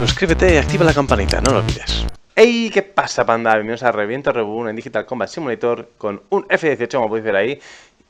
Suscríbete y activa la campanita, no lo olvides. ¡Hey! ¿Qué pasa, panda? Bienvenidos a Reviento Rebu en Digital Combat Simulator con un F-18, como podéis ver ahí.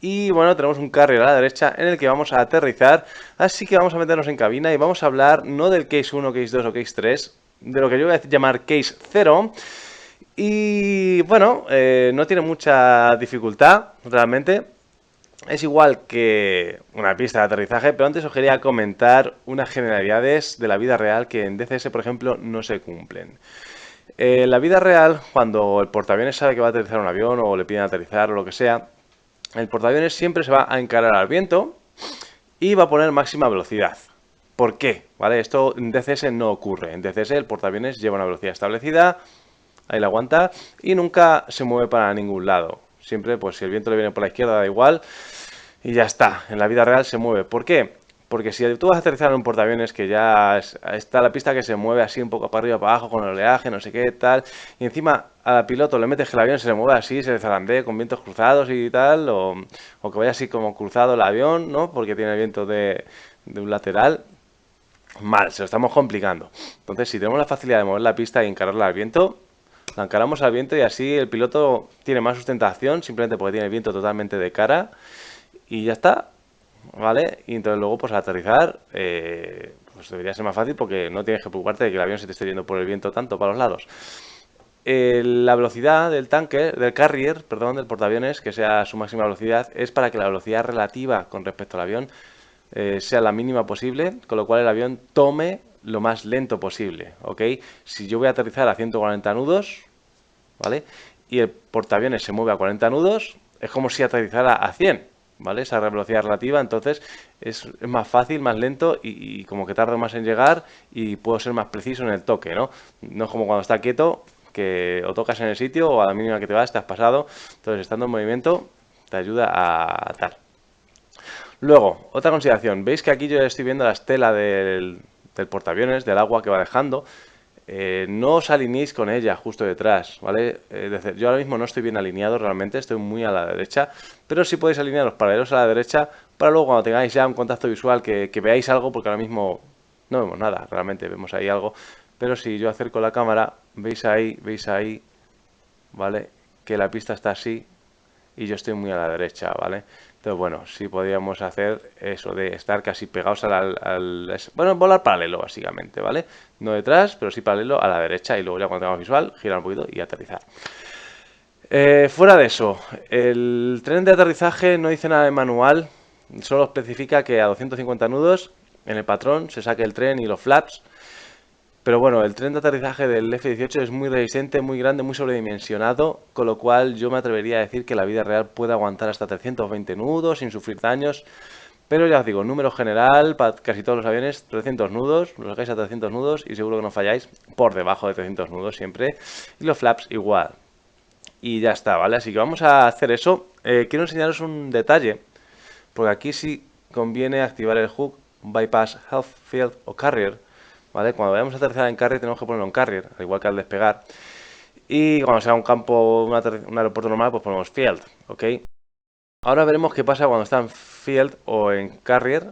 Y bueno, tenemos un carrier a la derecha en el que vamos a aterrizar. Así que vamos a meternos en cabina y vamos a hablar no del Case 1, Case 2 o Case 3, de lo que yo voy a llamar Case 0. Y bueno, no tiene mucha dificultad realmente. Es igual que una pista de aterrizaje, pero antes os quería comentar unas generalidades de la vida real que en DCS, por ejemplo, no se cumplen. En la vida real, cuando el portaaviones sabe que va a aterrizar un avión o le piden aterrizar o lo que sea, el portaaviones siempre se va a encarar al viento y va a poner máxima velocidad. ¿Por qué? ¿Vale? Esto en DCS no ocurre. En DCS el portaaviones lleva una velocidad establecida, ahí la aguanta y nunca se mueve para ningún lado. Siempre, pues si el viento le viene por la izquierda, da igual. Y ya está, en la vida real se mueve. ¿Por qué? Porque si tú vas a aterrizar en un portaaviones que ya está la pista que se mueve así un poco para arriba, para abajo, con el oleaje, no sé qué, tal, y encima al piloto le metes que el avión se le mueve así, se zarandee con vientos cruzados y tal, o que vaya así como cruzado el avión, ¿no? Porque tiene viento de un lateral, mal, se lo estamos complicando. Entonces, si tenemos la facilidad de mover la pista y encararla al viento, la encaramos al viento y así el piloto tiene más sustentación, simplemente porque tiene el viento totalmente de cara. Y ya está, ¿vale? Y entonces luego pues al aterrizar pues debería ser más fácil porque no tienes que preocuparte de que el avión se te esté yendo por el viento tanto para los lados. La velocidad del tanque, del carrier, perdón, del portaaviones, que sea su máxima velocidad, es para que la velocidad relativa con respecto al avión sea la mínima posible, con lo cual el avión tome lo más lento posible, ¿ok? Si yo voy a aterrizar a 140 nudos, ¿vale? Y el portaaviones se mueve a 40 nudos, es como si aterrizara a 100. ¿Vale? Esa velocidad relativa, entonces es más fácil, más lento y como que tardo más en llegar y puedo ser más preciso en el toque, ¿no? No es como cuando está quieto, que o tocas en el sitio o a la mínima que te vas, te has pasado. Entonces, estando en movimiento, te ayuda a tal. Luego, otra consideración. Veis que aquí yo estoy viendo la estela del portaaviones, del agua que va dejando. No os alineéis con ella justo detrás, ¿vale? Yo ahora mismo no estoy bien alineado realmente, estoy muy a la derecha, pero sí podéis alinear los paralelos a la derecha para luego cuando tengáis ya un contacto visual que veáis algo, porque ahora mismo no vemos nada, realmente vemos ahí algo, pero si yo acerco la cámara, veis ahí, ¿vale? Que la pista está así y yo estoy muy a la derecha, ¿vale? Entonces, bueno, sí podríamos hacer eso de estar casi pegados bueno, volar paralelo, básicamente, ¿vale? No detrás, pero sí paralelo a la derecha y luego ya cuando tengamos visual, girar un poquito y aterrizar. Fuera de eso, el tren de aterrizaje no dice nada en manual, solo especifica que a 250 nudos en el patrón se saque el tren y los flaps. Pero bueno, el tren de aterrizaje del F-18 es muy resistente, muy grande, muy sobredimensionado, con lo cual yo me atrevería a decir que la vida real puede aguantar hasta 320 nudos sin sufrir daños. Pero ya os digo, número general para casi todos los aviones, 300 nudos, lo sacáis a 300 nudos y seguro que no falláis, por debajo de 300 nudos siempre. Y los flaps igual. Y ya está, ¿vale? Así que vamos a hacer eso. Quiero enseñaros un detalle, porque aquí sí conviene activar el hook, bypass, health, field o carrier. ¿Vale? Cuando vayamos a aterrizar en carrier tenemos que ponerlo en carrier, al igual que al despegar. Y cuando sea un campo, un aeropuerto normal, pues ponemos field, ¿ok? Ahora veremos qué pasa cuando está en field o en carrier,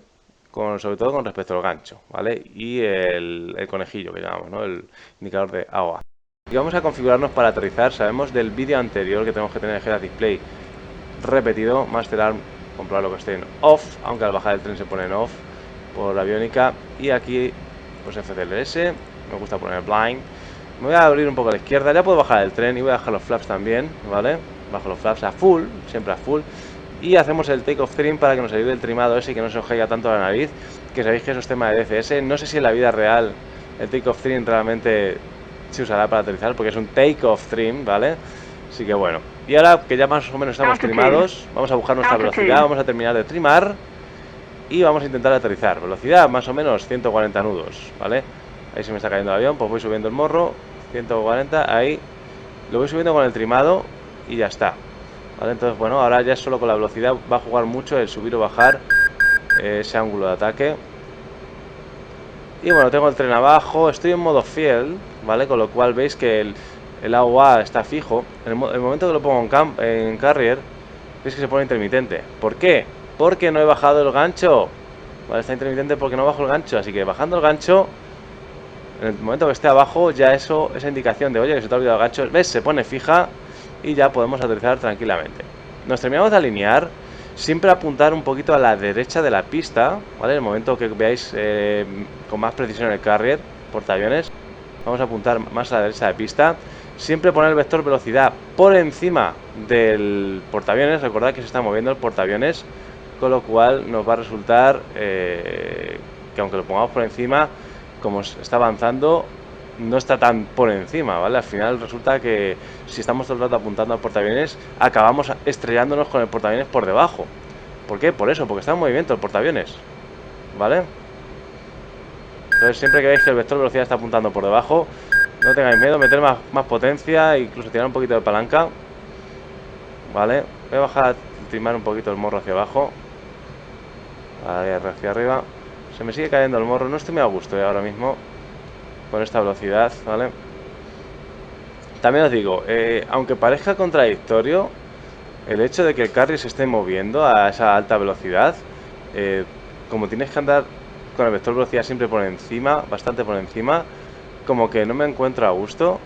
sobre todo con respecto al gancho, ¿vale? Y el conejillo que llamamos, ¿no? El indicador de agua. Y vamos a configurarnos para aterrizar. Sabemos del vídeo anterior que tenemos que tener el head-up display repetido, master arm, comprobar lo que esté en off, aunque al bajar el tren se pone en off por aviónica. Y aquí pues FCLS, me gusta poner blind. Me voy a abrir un poco a la izquierda, ya puedo bajar el tren y voy a bajar los flaps también, ¿vale? Bajo los flaps a full, siempre a full. Y hacemos el take off trim para que nos ayude el trimado ese y que no se os caiga tanto la nariz, que sabéis que eso es tema de DCS. No sé si en la vida real el take off trim realmente se usará para aterrizar, porque es un take off trim, ¿vale? Así que bueno. Y ahora que ya más o menos estamos trimados, vamos a buscar nuestra velocidad, vamos a terminar de trimar. Y vamos a intentar aterrizar. Velocidad más o menos 140 nudos, ¿vale? Ahí se me está cayendo el avión, pues voy subiendo el morro. 140, ahí. Lo voy subiendo con el trimado y ya está. ¿Vale? Entonces, bueno, ahora ya solo con la velocidad va a jugar mucho el subir o bajar ese ángulo de ataque. Y bueno, tengo el tren abajo. Estoy en modo field, ¿vale? Con lo cual veis que el AUA está fijo. En el momento que lo pongo en carrier, veis que se pone intermitente. ¿Por qué? Porque no he bajado el gancho. Vale, está intermitente porque no bajo el gancho. Así que bajando el gancho, en En el momento que esté abajo, ya esa indicación de, oye, que se te ha olvidado el gancho, ¿ves? Se pone fija y ya podemos aterrizar tranquilamente. Nos terminamos de alinear. Siempre apuntar un poquito a la derecha de la pista, ¿vale? En el momento que veáis con más precisión el carrier, portaaviones, vamos a apuntar más a la derecha de la pista. Siempre poner el vector velocidad por encima del portaaviones. Recordad que se está moviendo el portaaviones, con lo cual nos va a resultar que aunque lo pongamos por encima, como está avanzando, no está tan por encima, ¿vale? Al final resulta que si estamos todo el rato apuntando al portaaviones, acabamos estrellándonos con el portaaviones por debajo. ¿Por qué? Por eso, porque está en movimiento el portaaviones, ¿vale? Entonces siempre que veis que el vector de velocidad está apuntando por debajo, no tengáis miedo, meter más potencia, incluso tirar un poquito de palanca, ¿vale? Voy a bajar, timar un poquito el morro hacia abajo, hacia arriba. Se me sigue cayendo el morro, no estoy muy a gusto ahora mismo con esta velocidad, ¿vale? También os digo, aunque parezca contradictorio el hecho de que el carry se esté moviendo a esa alta velocidad, como tienes que andar con el vector de velocidad siempre por encima, bastante por encima, como que no me encuentro a gusto,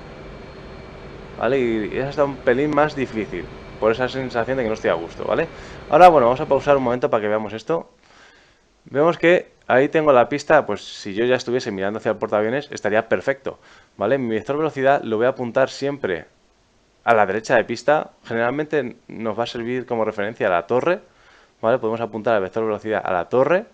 ¿vale? Y es hasta un pelín más difícil, por esa sensación de que no estoy a gusto, ¿vale? Ahora, bueno, vamos a pausar un momento para que veamos esto. Vemos que ahí tengo la pista, pues si yo ya estuviese mirando hacia el portaaviones estaría perfecto, ¿vale? Mi vector de velocidad lo voy a apuntar siempre a la derecha de pista. Generalmente nos va a servir como referencia a la torre, ¿vale? Podemos apuntar el vector de velocidad a la torre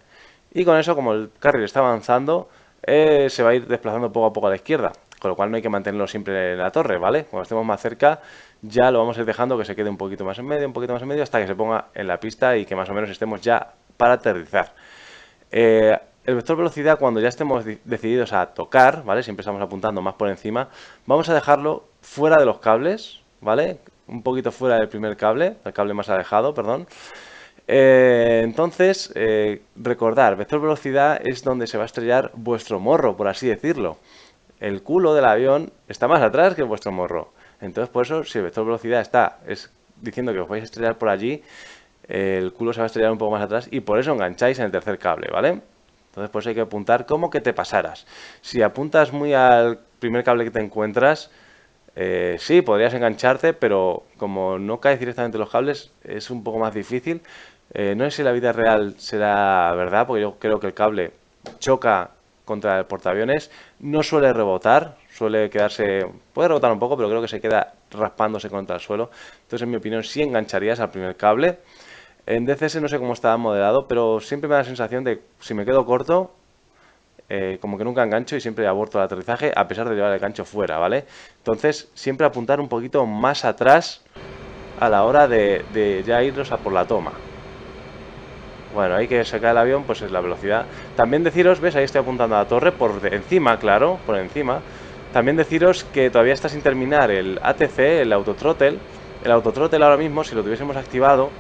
y con eso, como el carril está avanzando, se va a ir desplazando poco a poco a la izquierda, con lo cual no hay que mantenerlo siempre en la torre, ¿vale? Cuando estemos más cerca ya lo vamos a ir dejando que se quede un poquito más en medio, un poquito más en medio, hasta que se ponga en la pista y que más o menos estemos ya para aterrizar. El vector velocidad, cuando ya estemos decididos a tocar, ¿vale? Siempre estamos apuntando más por encima, vamos a dejarlo fuera de los cables, ¿vale? Un poquito fuera del primer cable, el cable más alejado, perdón. Entonces, recordar, vector velocidad es donde se va a estrellar vuestro morro, por así decirlo. El culo del avión está más atrás que vuestro morro. Entonces, por eso, si el vector velocidad es diciendo que os vais a estrellar por allí, el culo se va a estrellar un poco más atrás y por eso engancháis en el tercer cable, ¿vale? Entonces, pues hay que apuntar como que te pasaras. Si apuntas muy al primer cable que te encuentras, sí, podrías engancharte, pero como no caes directamente en los cables, es un poco más difícil. No sé si en la vida real será verdad, porque yo creo que el cable choca contra el portaaviones, no suele rebotar, suele quedarse, puede rebotar un poco, pero creo que se queda raspándose contra el suelo. Entonces, en mi opinión, sí engancharías al primer cable. En DCS no sé cómo está modelado, pero siempre me da la sensación de si me quedo corto, como que nunca engancho y siempre aborto el aterrizaje a pesar de llevar el gancho fuera, ¿vale? Entonces siempre apuntar un poquito más atrás a la hora de ya irnos a por la toma. Bueno, ahí que se cae el avión, pues es la velocidad. También deciros, ¿ves? Ahí estoy apuntando a la torre, por encima, claro, por encima. También deciros que todavía está sin terminar el ATC, el autothrottle. El autothrottle ahora mismo, si lo tuviésemos activado,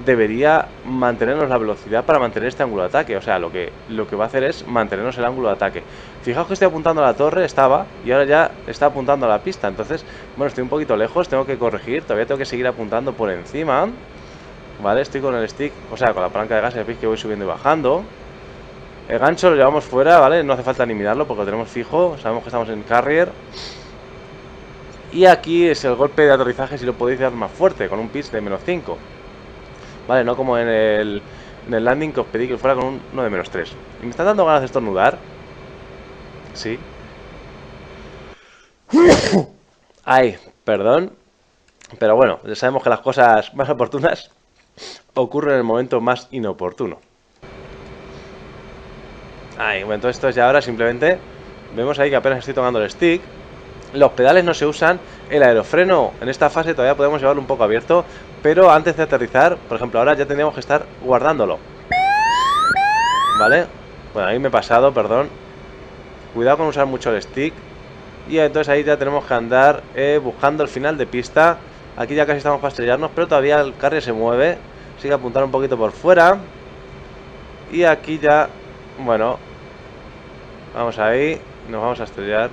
debería mantenernos la velocidad para mantener este ángulo de ataque. O sea, lo que va a hacer es mantenernos el ángulo de ataque. Fijaos que estoy apuntando a la torre, estaba, y ahora ya está apuntando a la pista. Entonces, bueno, estoy un poquito lejos, tengo que corregir, todavía tengo que seguir apuntando por encima. Vale, estoy con el stick, o sea, con la palanca de gas, veis que voy subiendo y bajando. El gancho lo llevamos fuera, ¿vale? No hace falta ni mirarlo porque lo tenemos fijo, sabemos que estamos en carrier. Y aquí es el golpe de aterrizaje, si lo podéis dar más fuerte, con un pitch de -5. Vale, no como en el landing que os pedí que fuera con uno de -3. Y me están dando ganas de estornudar. Sí. Ay, perdón. Pero bueno, ya sabemos que las cosas más oportunas ocurren en el momento más inoportuno. Ay, bueno, entonces esto es ya ahora simplemente. Vemos ahí que apenas estoy tocando el stick. Los pedales no se usan. El aerofreno en esta fase todavía podemos llevarlo un poco abierto. Pero antes de aterrizar, por ejemplo, ahora ya tendríamos que estar guardándolo. ¿Vale? Bueno, ahí me he pasado, perdón. Cuidado con usar mucho el stick. Y entonces ahí ya tenemos que andar buscando el final de pista. Aquí ya casi estamos para estrellarnos, pero todavía el carrier se mueve. Así que apuntar un poquito por fuera. Y aquí ya, bueno, vamos ahí. Nos vamos a estrellar.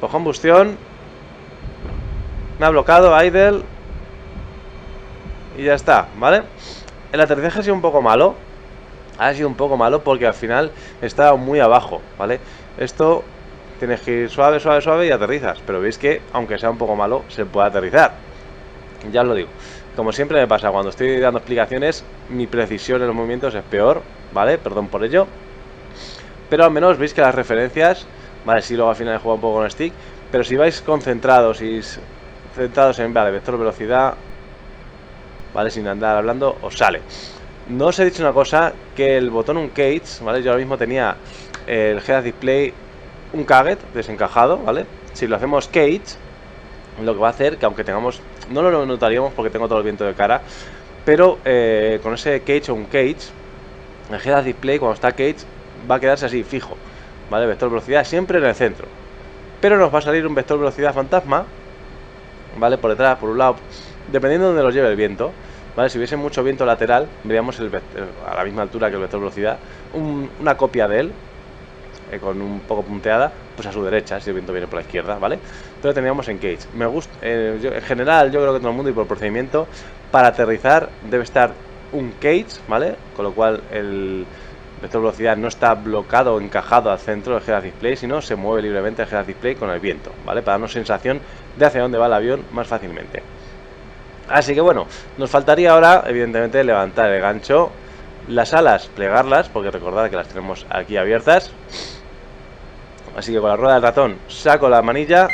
Pues combustión. Me ha bloqueado idle. Y ya está, ¿vale? El aterrizaje ha sido un poco malo. ha sido un poco malo porque al final estaba muy abajo, ¿vale? Esto tienes que ir suave, suave, suave y aterrizas, pero veis que aunque sea un poco malo se puede aterrizar. Ya os lo digo, como siempre me pasa cuando estoy dando explicaciones, mi precisión en los movimientos es peor, ¿vale? Perdón por ello, pero al menos veis que las referencias, vale, sí, luego al final he jugado un poco con stick, pero si vais concentrados y centrados en, vale, vector velocidad, vale, sin andar hablando, os sale. No os he dicho una cosa, que el botón Uncage, ¿vale? Yo ahora mismo tenía el Head Display un Caget desencajado, ¿vale? Si lo hacemos Cage, lo que va a hacer que aunque tengamos, no lo notaríamos porque tengo todo el viento de cara, pero con ese Cage o Uncage, el Head Display cuando está Cage va a quedarse así, fijo, ¿vale? Vector velocidad siempre en el centro. Pero nos va a salir un vector velocidad fantasma, ¿vale? Por detrás, por un lado, dependiendo de donde los lleve el viento. ¿Vale? Si hubiese mucho viento lateral, veríamos a la misma altura que el vector velocidad, una copia de él, con un poco punteada, pues a su derecha, si el viento viene por la izquierda, ¿vale? Entonces teníamos en Cage. Me gusta, en general, yo creo que todo el mundo y por procedimiento, para aterrizar debe estar un Cage, ¿vale? Con lo cual el vector velocidad no está bloqueado o encajado al centro del Head Display, sino se mueve libremente el Head Display con el viento, ¿vale? Para darnos sensación de hacia dónde va el avión más fácilmente. Así que bueno, nos faltaría ahora, evidentemente, levantar el gancho, las alas, plegarlas, porque recordad que las tenemos aquí abiertas. Así que con la rueda del ratón saco la manilla,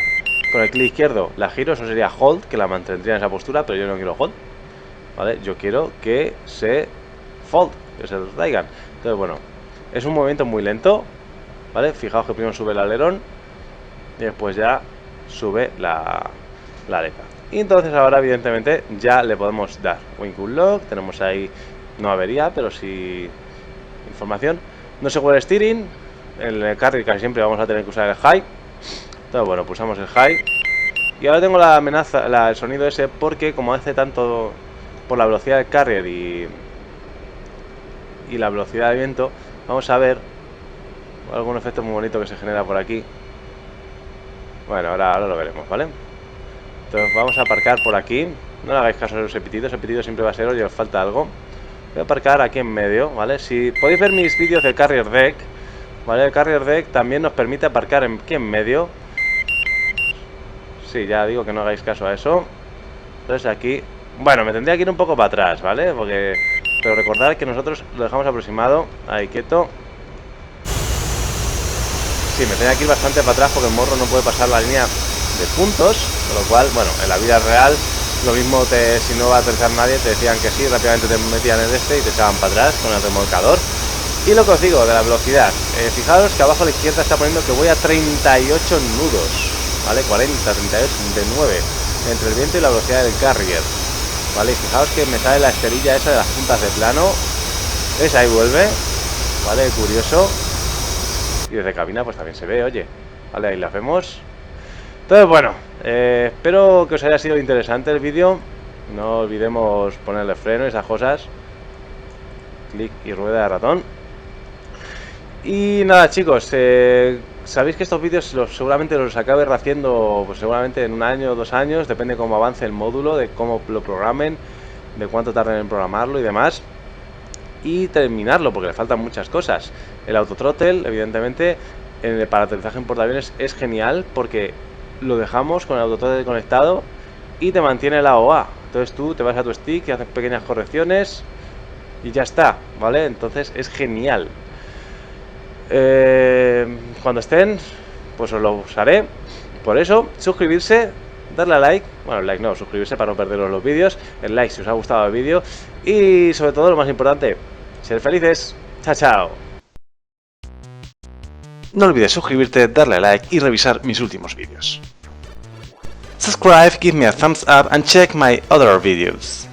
con el clic izquierdo la giro, eso sería hold, que la mantendría en esa postura, pero yo no quiero hold, ¿vale? Yo quiero que se fold, que se traigan. Entonces bueno, es un movimiento muy lento, ¿vale? Fijaos que primero sube el alerón y después ya sube la aleta. Y entonces ahora evidentemente ya le podemos dar Wing Lock, tenemos ahí, no avería, pero sí información. No se puede steering, en el carry casi siempre vamos a tener que usar el high. Entonces bueno, pulsamos el high. Y ahora tengo la amenaza, el sonido ese, porque como hace tanto por la velocidad del carrier y la velocidad de viento, vamos a ver algún efecto muy bonito que se genera por aquí. Bueno, ahora lo veremos, ¿vale? Entonces vamos a aparcar por aquí. No le hagáis caso a ese pitido siempre va a ser, oye, os falta algo. Voy a aparcar aquí en medio, ¿vale? Si podéis ver mis vídeos del Carrier Deck, ¿vale? El Carrier Deck también nos permite aparcar aquí en medio. Sí, ya digo que no hagáis caso a eso. Entonces aquí, bueno, me tendría que ir un poco para atrás, ¿vale? Pero recordad que nosotros lo dejamos aproximado. Ahí, quieto. Sí, me tenía que ir bastante para atrás porque el morro no puede pasar la línea de puntos, con lo cual, bueno, en la vida real lo mismo, si no va a aterrizar nadie, te decían que sí, rápidamente te metían en este y te echaban para atrás con el remolcador. Y lo que os digo de la velocidad, fijaros que abajo a la izquierda está poniendo que voy a 38 nudos, ¿vale? 40, 38, 39 entre el viento y la velocidad del carrier, ¿vale? Y fijaos que me sale la esterilla esa de las puntas de plano, ¿ves? Ahí vuelve, ¿vale? Curioso. Y desde cabina pues también se ve, oye, ¿vale? Ahí las vemos. Entonces bueno, espero que os haya sido interesante el vídeo. No olvidemos ponerle freno y esas cosas. Clic y rueda de ratón. Y nada chicos, sabéis que estos vídeos seguramente los acabe haciendo pues seguramente en un año o 2 años. Depende cómo avance el módulo, de cómo lo programen, de cuánto tarden en programarlo y demás. Y terminarlo, porque le faltan muchas cosas. El autothrottle, evidentemente, para aterrizaje en portaaviones es genial porque lo dejamos con el autothrottle conectado y te mantiene la OA. Entonces tú te vas a tu stick y haces pequeñas correcciones y ya está, ¿vale? Entonces es genial. Cuando estén, pues os lo usaré. Por eso, suscribirse, darle a like. Bueno, like no, suscribirse para no perderos los vídeos. El like si os ha gustado el vídeo. Y sobre todo, lo más importante, ser felices. Chao, chao. No olvides suscribirte, darle a like y revisar mis últimos vídeos. Subscribe, give me a thumbs up and check my other videos.